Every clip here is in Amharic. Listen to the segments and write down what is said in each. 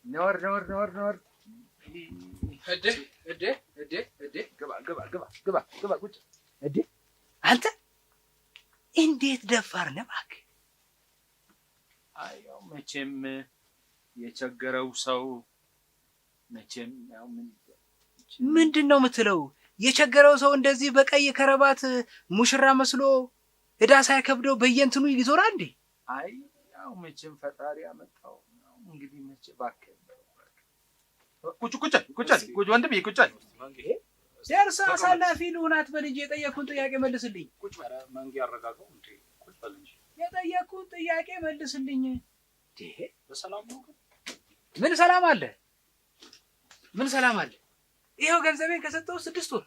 نور هدي قبا ቁጭ هدي አንተ እንዴት ደፋር ነህ እባክህ አያው መቼም የቸገረው ሰው መቼም ያው ምንድነው የምትለው የቸገረው ሰው እንደዚህ በቀይ ከረባት ሙሽራ መስሎ እዳ ሳይከብደው በየንትኑ ይዞራል እንዴ አይ ያው መቼም ፈጣሪ ያመጣው ነው እንግዲህ መቼ ባከ ቁጭ ወንድም ይቁጫል ደርሳ አሳላፊ ልሁናት በልጅ የጠየኩን ጥያቄ መልስልኝ ቁጭ ኧረ መንጌ ያረጋጋው እንዴ ቁጭ በል እንጂ የጠየኩን ጥያቄ መልስልኝ እንዴ በሰላም ነው ምን ሰላም አለ ይሄው ገንዘቤን ከሰጠው 6 ወር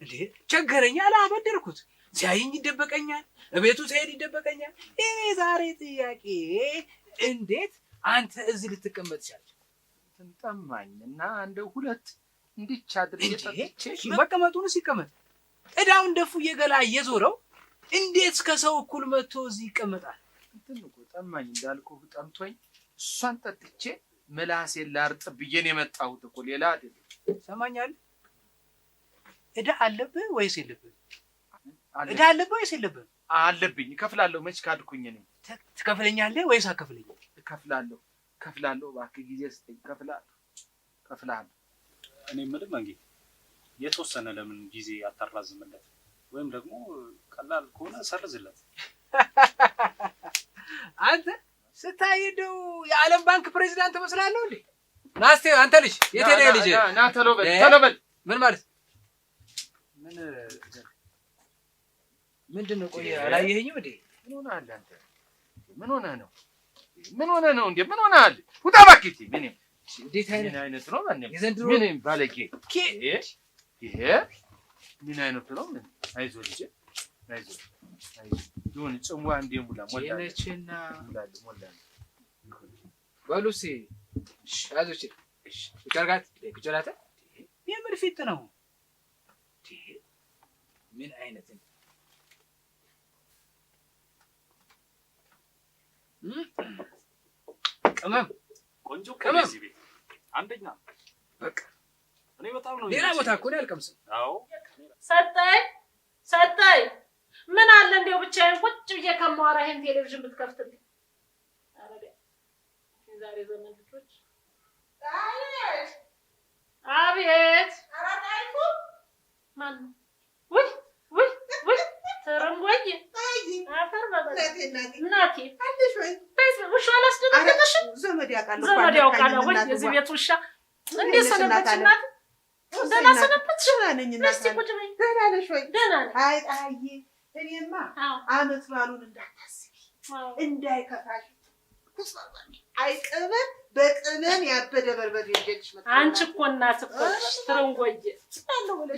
እንዴ ቸገረኛ አላበደርኩት ሲያይኝ ይደበቀኛል እቤቱ ሲሄድ ይደበቀኛል እኔ ዛሬ ጥያቄ እንዴት አንተ እዚህ ልትቀመጥ ቻልክ ተንጠማኝና እንደው ሁለት እንዲቻ አድርጌ ተጥቼ መቀመጡንስ ይቀመጥ እዳውን ደፉ የገላ እየዞረው እንዴት ከሰው እኩል መጥቶ እዚህ ይቀመጣል እንትን እኮ ጠማኝ እንዳልኩህ ጠምቶኝ እሷን ጠጥቼ ምላሴን ላርጥ ብዬን የመጣሁት እኮ ሌላ አይደለም ሰማኛል እዳ አለብህ ወይስ የለብህ እዳ አለብህ ወይስ የለብህ አለብኝ እከፍላለሁ መች ካድኩኝ ነኝ ትከፍለኛለህ ወይስ አከፍለኝ እከፍላለሁ እባክህ ጊዜ ስጠኝ እከፍላለሁ እኔ ምንም መንጌ የተወሰነ ለምን ጊዜ አታራዝምለት ወይም ደግሞ ቀላል ከሆነ ሰርዝለት አንተ ስታይደው የዓለም ባንክ ፕሬዝዳንት መስላለህ እንዴ ናስቴ አንተ ልጅ የቴሌ ልጅ ና ተሎበል ምን ማለት ምንድነው ቆይ አላየኸኝም እንዴ ምን ሆነህ አንተ ምን ሆነህ ነው እንዴ ምን ሆነሃል ውጣ እባክህ ምን እንዴት አይነት ነው የዘንድሮ ምን ባለጌ ይሄ ምን አይነት ነው ምን አይዞህ ልጅ አይዞህ ይሁን ጽዋ እንደ ሙላ የነችና ሙላ ባሉሲ አዞች ይቀርጋት ይቀራታ የምን ፊት ነው ምን አይነት ነው ቅመም ቆንጆ ከዚህ ቤት አንደኛ በቃ እኔ በጣም ነው ሌላ ቦታ እኮ ነው ያልቀምሰው አዎ ሰጠኝ ምን አለ እንደው ብቻዬን ቁጭ ብዬ ከማወራ ይሄን ቴሌቪዥን ብትከፍትልኝ አረጋ ዛሬ ዘመን ልጆች አቤት አራዳይቱ ማን ወይ ተረንጓዬ አፈር በበለቴ እናቴ አለሽ ወይ ውሻ አላስደነገጠሽም ዘመድ ያውቃል ወይ የዚህ ቤት ውሻ እንዴት ሰነበትሽ እናት ደህና ሰነበትሽ ነኝ እናት እስቲ ቁጭ በይ ደህና ነሽ ወይ ደህና ነኝ አይ ጣዬ እኔማ አመት ባሉን እንዳታስቢ እንዳይከፋሽ አይቀበል በቅመም ያበደ በርበሬ ልጅሽ መጣ አንቺ እኮ እናት እኮ ነሽ ትረንጓዬ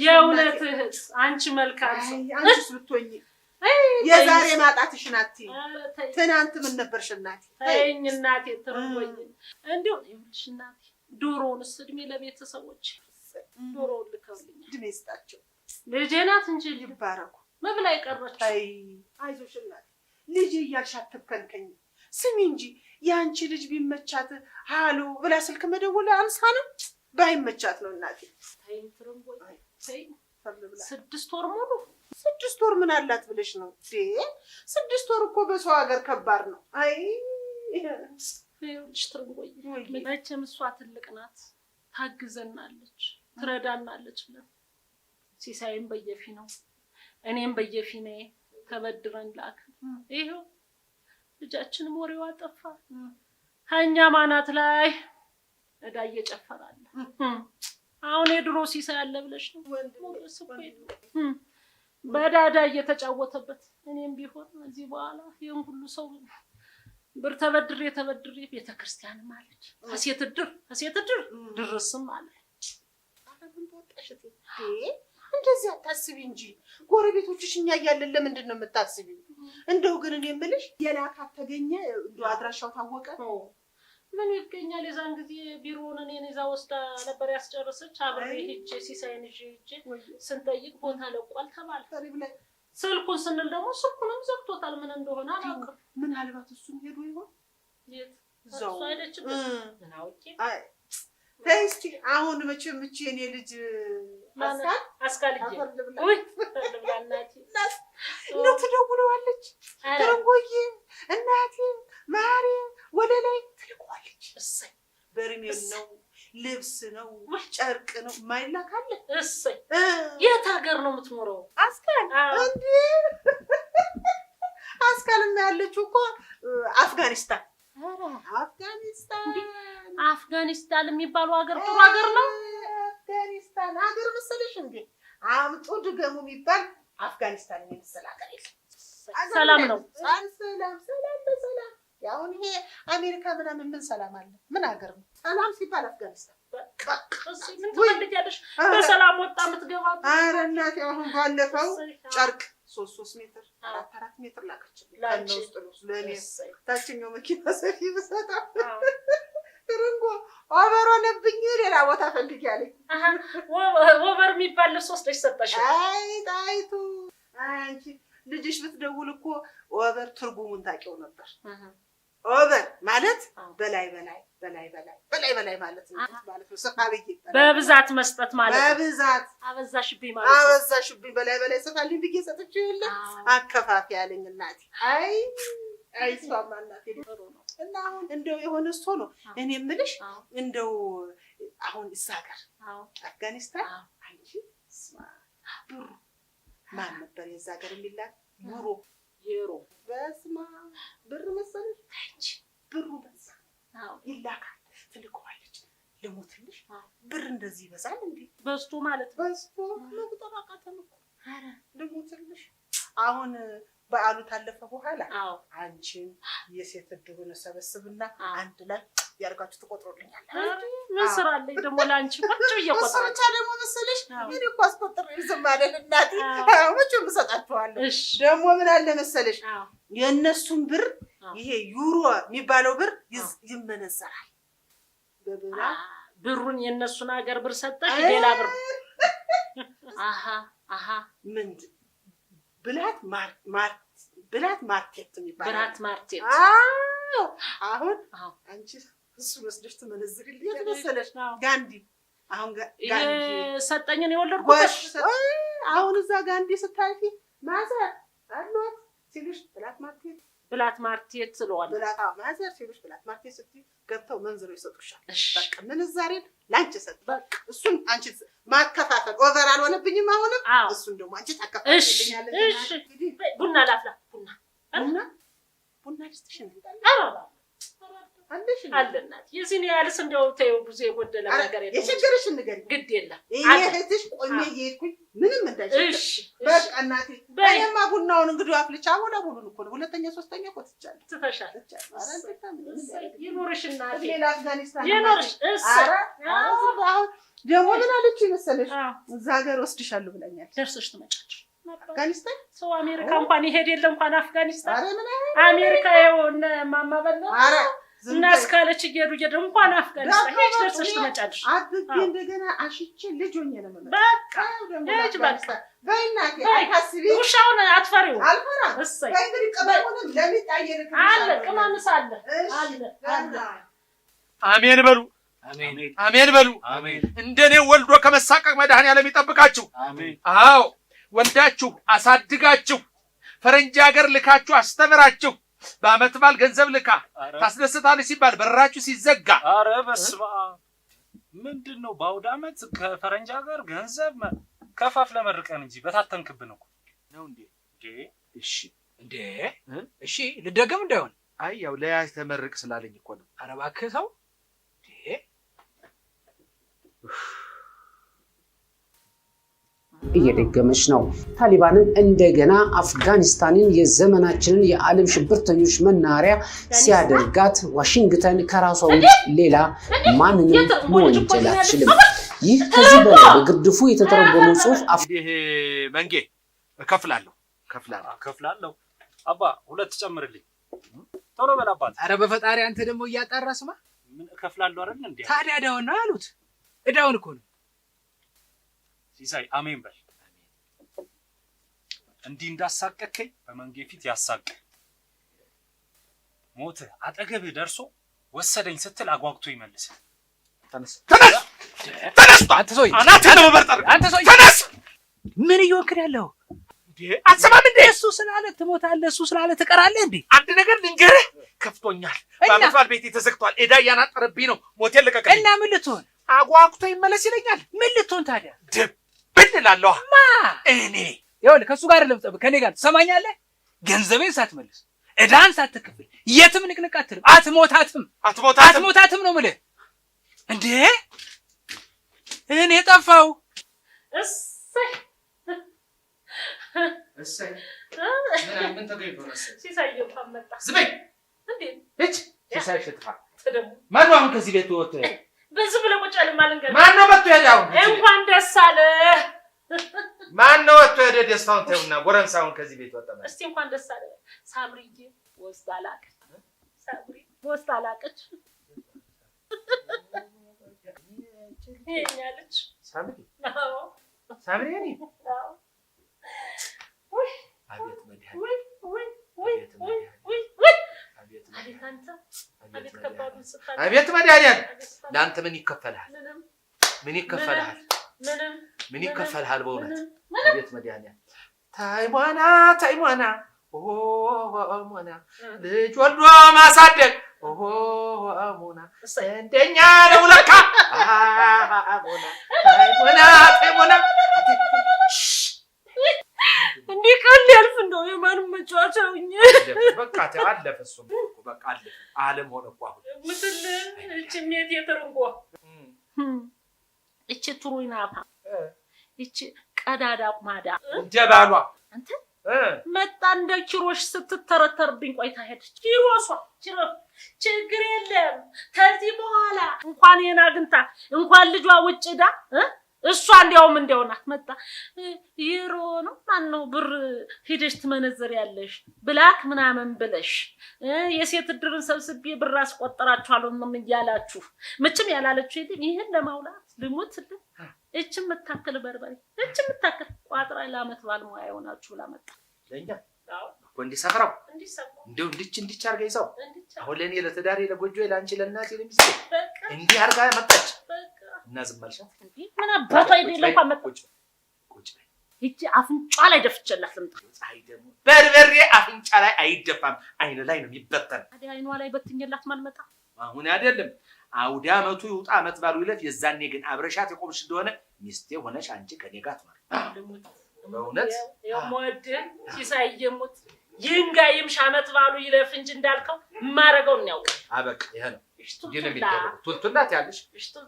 የእውነት እህት አንቺ መልካም አንቺስ ብትሆኚ የዛሬ ማጣትሽ ናት ትናንት ምን ነበርሽ እናቴ ተይኝ እናቴ ትረንጓዬ እንደው ይኸውልሽ እናቴ ዶሮውንስ እድሜ ለቤተሰቦች ዶሮውን ልከውልኝ እድሜ ይስጣቸው ልጄ ናት እንጂ ይባረኩ መብላ ይቀርበች አይ አይዞሽ እናቴ ልጅ እያልሽ አትከንከኝ ስሚ እንጂ ያንቺ ልጅ ቢመቻት ሃሎ ብላ ስልክ መደወል አንሳ ነው ባይመቻት ነው እናቴ ተይ ትረንጓዬ ተይ 6 ወር ሙሉ 6 ወር ምን አላት ብለሽ ነው 6 ወር እኮ በሰው ሀገር ከባድ ነው አይ ይኸውልሽ ትረንጓዬ መቼም እሷ ትልቅ ናት ታግዘናለች ትረዳናለች ብለን ሲሳይም በየፊ ነው እኔም በየፊናዬ ተበድረን ላክ ይሄው ልጃችንም ወሬዋ ጠፋ ከኛ ማናት ላይ እዳ እየጨፈራለ አሁን የድሮ ሲሳይ አለ ብለሽ ነው ወንድምስ እኮ በዳዳ እየተጫወተበት እኔም ቢሆን እዚህ በኋላ ይሄን ሁሉ ሰው ብር ተበድሬ ቤተክርስቲያን ማለት ሀሴት ድር ድርስም አለ አሁን ተወጣሽት እንደዚህ አታስቢ እንጂ ጎረቤቶችሽ እኛ ያያለን ለምንድን ነው የምታስቢው እንደው ግን እኔ የምልሽ የላካት ተገኘ እንደው አድራሻው ታወቀ ምን ይገኛል የዛን ጊዜ ቢሮውን እኔን ይዛ ወስዳ ነበር ያስጨረሰች አብሬ ሄጄ ሲሳይን ሄጄ ስንጠይቅ ቦታ ለቋል ተባለ ስልኩን ስንል ደግሞ ስልኩንም ዘግቶታል ምን እንደሆነ አላውቅም ምናልባት እሱም ሄዶ ይሆን ዘው ናውቂ ተስቲ አሁን መቼም እቺ የኔ ልጅ አስካል ወይ ለብላናቲ ነው ትደውለዋለች ተረንጎዬ እናቴ ማሪ ወደ ላይ ትልቋለች እሰይ በርሜል ነው ልብስ ነው ጨርቅ ነው ማይላካለ እሰይ የት ሀገር ነው የምትኖረው አስካል እንዴ አስካልም ያለችው እኮ አፍጋኒስታን አፍጋኒስታን የሚባለው ሀገር ጥሩ ሀገር ነው አፍጋኒስታን ሀገር መሰለሽ እንዴ አምጡ ድገሙ የሚባል አፍጋኒስታን የሚመስል ሀገር የለም ሰላም ነው ሰላም ያሁን ይሄ አሜሪካ ምናምን ምን ሰላም አለ ምን ሀገር ነው ሰላም ሲባል አፍጋኒስታን ምን ትፈልጊያለሽ በሰላም ወጣ የምትገባ ኧረ እናቴ አሁን ባለፈው ጨርቅ 3 ሜትር 4 ሜትር ላከችልኝ ከነው ውስጥ ነው ለኔ ታችኛው መኪና ሰፊ በሰጣ ትርንጎ ኦቨር ሆነብኝ ሌላ ቦታ ፈልጊ ያለኝ ኦቨር የሚባል ልብስ ወስደሽ ሰጠሽ አይ ጣይቱ አንቺ ልጅሽ ብትደውል እኮ ኦቨር ትርጉሙን ታውቂው ነበር ኦቨር ማለት በላይ ማለት ነው ማለት ነው ሰፋብዬ በብዛት መስጠት ማለት ነው በብዛት አበዛሽብኝ ማለት ነው አበዛሽብኝ በላይ ሰፋልኝ ብዬ ሰጥቼው የለ አከፋፊ ያለኝ እናቴ አይ ሷማ እናቴ እና አሁን እንደው የሆነ እሱ ነው እኔ የምልሽ እንደው አሁን ይሳገር አፍጋኒስታን አንቺ ብሩ ማን ነበር የዛ ሀገር የሚላክ ዩሮ በስማ ብር መሰለሽ አንቺ ብሩ በዛ ይላካል ትልቀዋለች ልሞትልሽ ብር እንደዚህ ይበዛል እንዴ በስቶ ማለት በስቶ መቁጠር አቃተን እኮ ኧረ ልሞትልሽ አሁን በዓሉ ታለፈ በኋላ አንቺን የሴት እድሩን ሰበስብና አንድ ላይ ያርጋችሁ ትቆጥሩልኛል ምን ስራ አለኝ ደግሞ ላንቺ ቁጭ እየቆጠረ ብቻ ደግሞ መሰለሽ እኔ እኮ አስቆጥር ዝም አይደል እናቴ መቼም እሰጣችኋለሁ ደግሞ ምን አለ መሰለሽ የእነሱን ብር ይሄ ዩሮ የሚባለው ብር ይመነዘራል በብራ ብሩን የእነሱን ሀገር ብር ሰጠሽ ሌላ ብር አሃ ምንድን ብላት ማርኬት የሚባለው ብላት ማርኬት አሁን አንቺ እሱ መስደሽ ትመነዝርልኝ የተመሰለሽ ጋንዲ አሁን ጋንዲ ሰጠኝን የወለድኩት አሁን እዛ ጋንዲ ስታልፊ ማዘር አሏት ሲልሽ ብላት ማርኬት ስለዋል ብላት ማዘር ሲልሽ ብላት ማርኬት ስትይ ገብተው መንዝረው ይሰጡሻል በቃ ምንዛሬን ላንቺ ሰጥ በቃ እሱን አንቺ ማከፋፈል ኦቨር አልሆነብኝም አሁንም እሱን ደግሞ አንቺ ታከፋፈልኛለሽ እሺ ቡና ላፍላ ቡና ልስጥሽ አለናት የዚህን ያህልስ እንደው ተይው ብዙ የጎደለ ነገር የለም የቸገረሽን ንገሪኝ ግድ የለም ይሄ እህትሽ ቆሜ እየሄድኩኝ ምንም እንዳይቸገር በቃ እናቴ እኔማ ቡናውን እንግዲህ አፍልቻ ሁሉን እኮ ነው ሁለተኛ ሶስተኛ እኮ ትቻለሽ ትፈሻል ይኖርሽ እናቴ ሌላ አፍጋኒስታን ይኖርሽ አሁን ደግሞ ምን አለችኝ መሰለሽ እዛ ሀገር ወስድሻለሁ ብላኛለች ደርሰሽ ትመጫለሽ አፍጋኒስታን ሰው አሜሪካ እንኳን ይሄድ የለ እንኳን አፍጋኒስታን አሜሪካ የሆነ ማማ በላ እና እስካለች እየሄዱ እንኳን አፍጋኒስታን ሄጅ ደርሰሽ ትመጫለሽ አብቤ እንደገና አሽቼ ልጅ ሆኜ ነው የምመጣው በቃ ሄጅ በቃ በእናቴ አይታስቢ ውሻውን አትፈሪው አልፈራም እሰይ በእንግዲህ ቅመሙንም ለሚጣየር አለ ቅመምስ አለ አለ አሜን በሉ አሜን በሉ እንደኔ ወልዶ ከመሳቀቅ መድኃኒዓለም ይጠብቃችሁ አዎ ወልዳችሁ አሳድጋችሁ ፈረንጅ ሀገር ልካችሁ አስተምራችሁ በአመት በዓል ገንዘብ ልካ ታስደስታለች ሲባል በራችሁ ሲዘጋ አረ በስመ አብ ምንድነው በአውደ ዓመት ከፈረንጅ ሀገር ገንዘብ ከፋፍለ መርቀን እንጂ በታተንክብን እኮ ነው እንዴ እሺ ልደገም እንዳይሆን አይ ያው ለያዝ ተመርቅ ስላለኝ እኮ ነው ኧረ እባክህ ሰው እየደገመች ነው። ታሊባንም እንደገና አፍጋኒስታንን የዘመናችንን የዓለም ሽብርተኞች መናኸሪያ ሲያደርጋት ዋሽንግተን ከራሷ ውጭ ሌላ ማንንም መወንጀል አትችልም። ይህ ከዚህ በላይ በግርድፉ የተተረጎመው ጽሑፍ ይሄ መንጌ እከፍላለሁ አባ 2 ጨምርልኝ ቶሎ በል አባት ኧረ በፈጣሪ አንተ ደግሞ እያጣራ ስማ ምን እከፍላለሁ አይደል እንዴ ታዲያ እዳውን ነው አሉት እዳውን እኮ ነው ሲሳይ አሜን በል እንዲህ እንዳሳቀከኝ በመንጌ ፊት ያሳቀ ሞት አጠገብህ ደርሶ ወሰደኝ ስትል አጓግቶ ይመልስ። ተነስ ተነስ ተነስ! አንተ ሰውዬ አናትህን ነው የምበርጠር። አንተ ሰውዬ ተነስ! ምን እየወክል ያለው አትሰማም እንዴ? እሱ ስላለ ትሞታለህ፣ እሱ ስላለ ትቀራለህ እንዴ? አንድ ነገር ልንገርህ፣ ከፍቶኛል። በዓመት በዓል ቤቴ ተዘግቷል። ዕዳ እያናጠረብኝ ነው። ሞቴን ልቀቅልኝ። እና ምን ልትሆን? አጓግቶ ይመለስ ይለኛል። ምን ልትሆን ታዲያ? ድብን እላለሁ። ማ እኔ ይኸውልህ፣ ከእሱ ጋር ልምጠብ፣ ከኔ ጋር ትሰማኛለህ? ገንዘቤን ሳትመልስ ዕዳን ሳትከፍል የትም ንቅንቅ አትልም። አትሞታትም ነው የምልህ። እንዴ እኔ ጠፋው። እሰይ እሰይ ምን ተገኝቶ ነው? ሲሳይ እንኳን መጣ። ዝም በይ እንዴ! እጭ ሲሳይ ሽጥፋ ተደሙ ማን ነው አሁን ከዚህ ቤት ወጥቶ? በዚህ ብለህ ቁጭ አለ ማለት ነው። ማን ነው መጥቶ ሄደ? አሁን እንኳን ደስ አለ። ማን ነው ወጥቶ ሄደ? ደስታውን ተውና ጎረምሳውን ከዚህ ቤት ወጣ ማለት። እስቲ እንኳን ደስ አለ። ሳምሪዬ ወስዳ ላቀች። ሳምሪ ወስዳ ላቀች። ይሄኛለች ሳምሪ አዎ ሳምሪ እኔ አዎ አቤት መድኃኒት አቤት አንተ አቤት ከባዱን ስፋት አቤት መድኃኒት ለአንተ ምን ይከፈልሃል? ምን ይከፈልሃል? ምን ይከፈልሃል? በእውነት አቤት መድኃኒት ታይሟና ሞና ልጅ ወልዶ ማሳደግ ሞና እንደኛ ነው ለካ ሞና እንዲህ ቀን ያልፍ እንደው የማንም መጫወቻ ሆኜ በቃ አለፈ። እሱም በቃ አለፈ። ዓለም ሆነ እኮ አሁን ምስል እቺ ሜት የተረንጓ እቺ ትሩይናፋ እቺ ቀዳዳ ማዳ እንደ ባሏ አንተ መጣ እንደ ኪሮሽ ስትተረተርብኝ ቆይታ ሄደች። ኪሮሷ ችግር የለም ከዚህ በኋላ እንኳን የና ግንታ እንኳን ልጇ ውጭ ዳ እሷ እንዲያውም እንዲያውናት መጣ ይሮ ነው ማነው ብር ሄደሽ ትመነዘር ያለሽ ብላክ ምናምን ብለሽ የሴት ድርን ሰብስቤ ብር አስቆጠራችኋለሁ ምን እያላችሁ ምንም ያላለችሁ ይሄን ለማውላት ልሙት እቺ መታከል በርበሬ እቺ መታከል ቋጥራ ለአመት ባልሙያ ይሆናችሁ ላመጣ ለኛ እኮ እንዲሰፍራው እንዲሰፍራው እንደው እንዲች አርጋ ይዛው አሁን ለኔ ለተዳሪ ለጎጆዬ ላንቺ ለእናቴ ለሚስቴ እንዲህ አርጋ መጣች እና ዝም አልሻት እንዴ? ምን አባቷ አይደለም እንኳን መጣች። ቁጭ በይ እቺ አፍንጫ ላይ ደፍቼላት ልምጣ። ፀሐይ ደግሞ በርበሬ አፍንጫ ላይ አይደፋም፣ አይን ላይ ነው የሚበተን። ታዲያ አይኗ ላይ በትኝላት ማልመጣ አሁን አይደለም አውደ ዓመቱ ይውጣ ዓመት ባሉ ይለፍ። የዛኔ ግን አብረሻት የቆምሽ እንደሆነ ሚስቴ ሆነሽ አንቺ ከኔ ጋር ትኖር። በእውነት የሞድ ሲሳይ የሞት ይንጋ ይምሽ ዓመት ባሉ ይለፍ እንጂ እንዳልከው ማረገው ነው ያውቅ። አበቃ ይሄ ነው ግን የሚደረገው። ቱልቱላት ያለሽ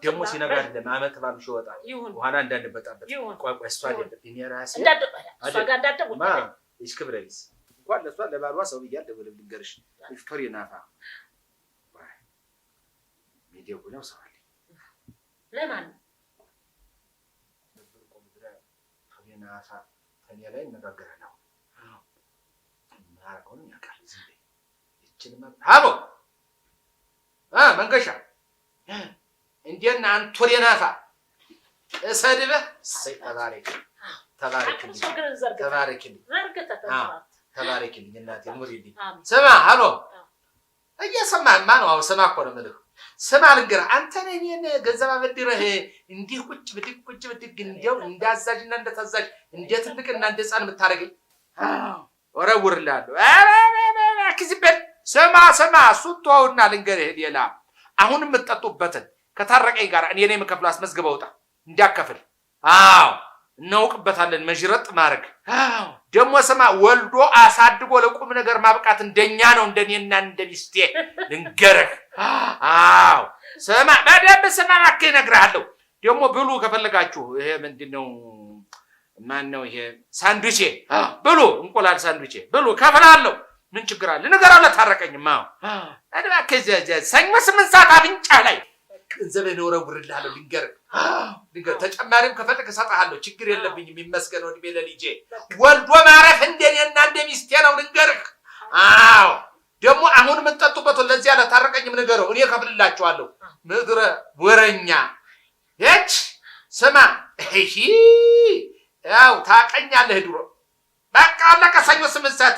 ደግሞ ሲነጋ አይደለም ዓመት ባሉ ይወጣል። በኋላ እንዳንበጣበት ቆይ እሷ አይደለም እኔ ራሴ እሷ ጋር እንዳደጉ እሺ ክብረቢስ እንኳን ለሷ ለባሏ ሰው ብያለሁ ወደ ልንገርሽ ፍቅር ይናፋ ሚዲያው ነው ሰዋል ለማን ከኔናፋ ከኔ ላይ እንነጋገራለን። ማራቆን ያቃል ዝም በይ እቺንማ አቦ መንገሻ እንዴና አንቶሬናፋ እሰድበህ ተባረክልኝ እናቴ ኑሪልኝ። ስማ አሎ እየሰማህማ ነው? አዎ ስማ እኮ ነው የምልህ። ስማ ልንገርህ አንተ ነህ እኔን ገንዘብ አበድረህ እንዲህ ቁጭ ብድግ እንዲያው እንደ አዛዥና እንደ ታዛዥ እንደ ትልቅና እንደ ሕፃን የምታደርገኝ ወረውርልሃለሁ። ክዝበል ስማ እሱን ተወውና ልንገርህ ሌላ አሁን የምትጠጡበትን ከታረቀኝ ጋር እኔ ነኝ የምከፍለው። አስመዝግበው ውጣ እንዲያከፍል። አዎ እናውቅበታለን መዥረጥ ማድረግ። ደግሞ ስማ ወልዶ አሳድጎ ለቁም ነገር ማብቃት እንደኛ ነው እንደኔና እንደሚስቴ ልንገርህ። አዎ ስማ በደንብ ስማ እባክህ እነግርሃለሁ። ደግሞ ብሉ ከፈለጋችሁ ይሄ ምንድነው ማነው ይሄ ሳንዱቼ ብሉ፣ እንቁላል ሳንዱቼ ብሉ ከፍላለሁ። ምን ችግር አለ? ንገራው ለታረቀኝማ። እባክህ ሰኞ 8 ሰዓት አፍንጫ ላይ ገንዘብህን እወረውርልሃለሁ። ልንገርህ ተጨማሪም ከፈለግ እሰጥሃለሁ። ችግር የለብኝም። ይመስገነው እድሜ ለልጄ። ወልዶ ማረፍ እንደኔና እንደሚስቴ ነው ልንገርህ። አዎ ደግሞ አሁን የምትጠጡበት ለዚያ ለታረቀኝም ንገረው፣ እኔ እከፍልላችኋለሁ። ምድረ ወረኛ እች ስማ ያው ታቀኛለህ ድሮ በቃ አለቀ። ሰኞ 8 ሰዓት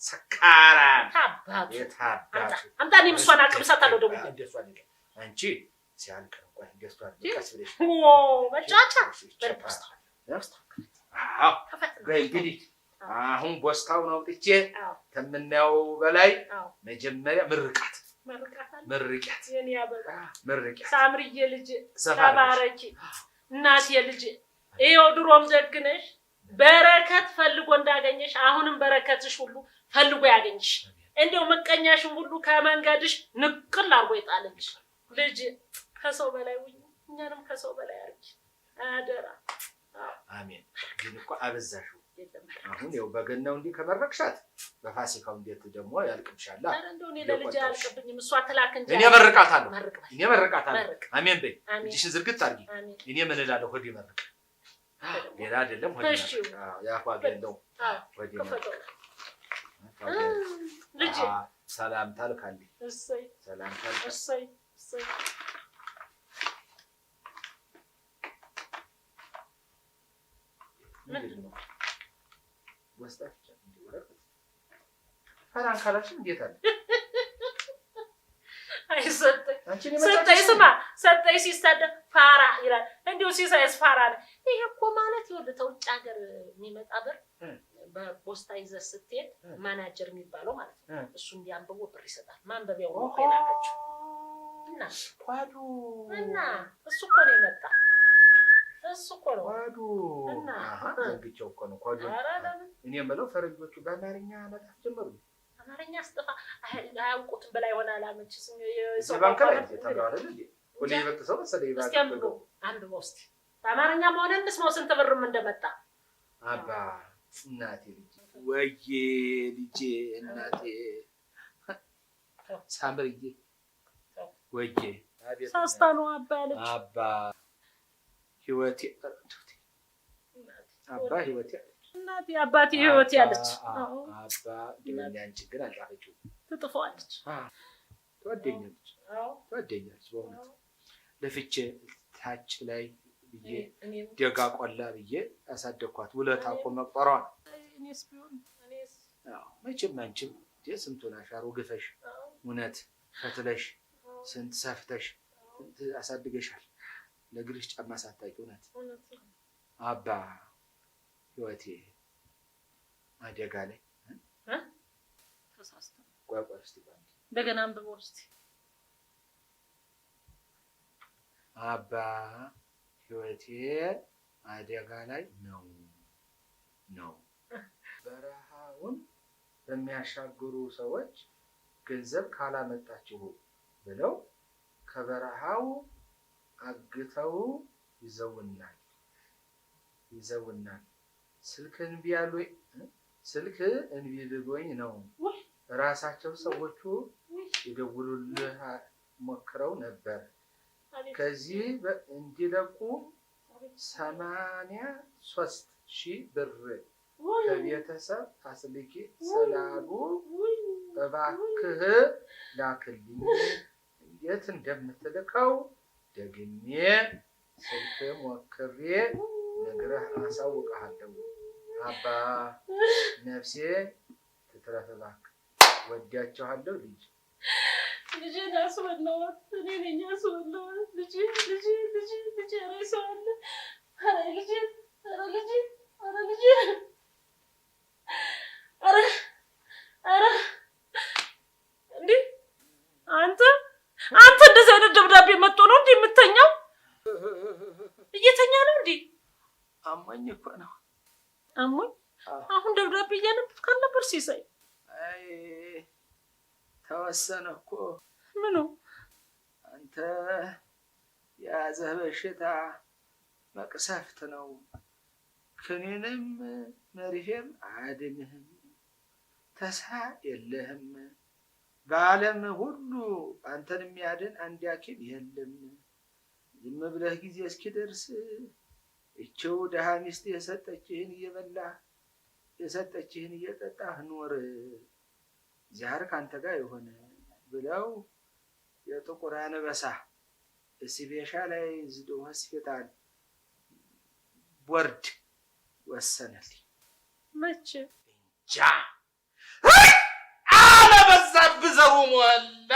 ሰካራም ታባቱ የታባቱ አንተ እኔም እሷን አቅምሳታለሁ ደግሞ እንደሷ አይደለም አንቺ ሲያልቅ ነው ቆይ እንደሷ ቀስ ብለሽ መጫጫ እንግዲህ አሁን ቦስታውን አውጥቼ ከምናየው በላይ መጀመሪያ ምርቃት ምርቃት የኔ አበባ ምርቃት ሳምርዬ ልጅ ተባረኪ እናቴ ልጅ ይኸው ድሮም ደግነሽ በረከት ፈልጎ እንዳገኘሽ አሁንም በረከትሽ ሁሉ ፈልጎ ያገኝሽ እንደው መቀኛሽን ሁሉ ከመንገድሽ ንቅል አርጎ ይጣልልሽ ልጅ ከሰው በላይ ሁኚ እኛንም ከሰው በላይ አርጊ አደራ አሜን ግን እኮ አበዛሽው አሁን ያው በገናው እንዲህ ከመረቅሻት በፋሲካው እንዴት ደግሞ ያልቅብሻል አረ እንደው እኔ ለልጅ አልቀብኝም እሷ ትላክ እንጂ እኔ መርቃታለሁ አሜን በይ እጅሽን ዝርግት አድርጊ እኔ ምን እላለሁ ሆዴ መርቅ ሌላ አይደለም ሆዴ ያፋ ገለው ሆዴ መርቅ ልጅ ሰላም ታልካለች እሰይ ሰላም ታልካለች እሰይ እሰይ ምንድነው ወስጣች እንዲወረቅ ፈራን ካላችሁ እንዴት አለ አይ ሰጠኝ ስማ ሰጠኝ ሲስተደ ፋራ ይላል እንዲሁ ሲሳይስ ፋራ ነው ይሄ እኮ ማለት ይወደ ተውጭ ሀገር የሚመጣ ብር በፖስታ ይዘህ ስትሄድ ማናጀር የሚባለው ማለት ነው እሱ እንዲያንብቦ ብር ይሰጣል ማንበቢያው ነው የላከችው እና ቋዱ እና እሱ እኮ ነው የመጣ እሱ እኮ ነው ቋዱ እና አንግቸው እኮ ነው ቋዱ እኔ የምለው ፈረንጆቹ በአማርኛ መጣፍ ጀመሩ አማርኛ አስጠፋ አያውቁትም በላይ ሆነ አላመችስ ባንክ ላይ ተባለ እንዴ ወደ ይበጥሰው መሰለኝ እስኪ አንብበው እስኪ በአማርኛ መሆንንስ ነው ስንት ብርም እንደመጣ አባ እናቴ ልጅ ወዬ ልጄ እናቴ ሳምርዬ ወዬ ሳስታ ነው አባ ያለች አባ ህይወቴ አባ ህይወቴ እናቴ አባቴ ህይወቴ ያለች አባ ደኛንቺ ግን አልጣፈችው ትጥፋለች ተወደኛለች በእውነት ለፍቼ ታች ላይ ብዬ ደጋ ቆላ ብዬ አሳደኳት ውለታ እኮ መቁጠሯ እኔስ ቢሆን መቼም አንቺም ስንቱን አሻሮ ግፈሽ እውነት ፈትለሽ ስንት ሰፍተሽ አሳድገሻል ለግርሽ ጫማ ሳታውቂ እውነት አባ ህይወቴ አደጋ ላይ ተሳስተ ቆይ እስቲ እንደገና አንብበው እስቲ አባ ህይወቴ አደጋ ላይ ነው በረሃውን በሚያሻግሩ ሰዎች ገንዘብ ካላመጣችሁ ብለው ከበረሃው አግተው ይዘውናል ስልክ እንቢ ብሎኝ ነው ራሳቸው ሰዎቹ ይደውሉልህ ሞክረው ነበር ከዚህ እንዲለቁ 83,000 ብር ከቤተሰብ አስልኬ ስላሉ እባክህ ላክልኝ እንዴት እንደምትልከው ደግሜ ስልክ ሞክሬ ነግረህ አሳውቅሃለሁ አባ ነፍሴ ትትረፍ እባክህ ወዳቸዋለሁ ልጄን አስበላኋት እኔ ነኝ ያስበላኋት ልጄ ራይሰዋለ ኧረ ልጄ እንዴ አንተ እንደዚህ አይነት ደብዳቤ መጥቶ ነው እንዴ የምተኛው እየተኛ ነው እንዴ አሞኝ እኮ ነው አሞኝ አሁን ደብዳቤ እያነበብክ አልነበር ሲሳይ አይ ተወሰነ እኮ ምኑ አንተ የያዘህ በሽታ መቅሰፍት ነው ክኒንም መርፌም አያድንህም ተስፋ የለህም በዓለም ሁሉ አንተን የሚያድን አንድ ሐኪም የለም ዝም ብለህ ጊዜ እስኪደርስ እቺው ደሃ ሚስት የሰጠችህን እየበላህ የሰጠችህን እየጠጣህ ኖር ዛር ካንተ ጋር ይሆን ብለው የጥቁር አንበሳ ስፔሻላይዝድ ሆስፒታል ቦርድ ወሰነልኝ መቼ ጃ በዛብህ ዘሩ ሞላ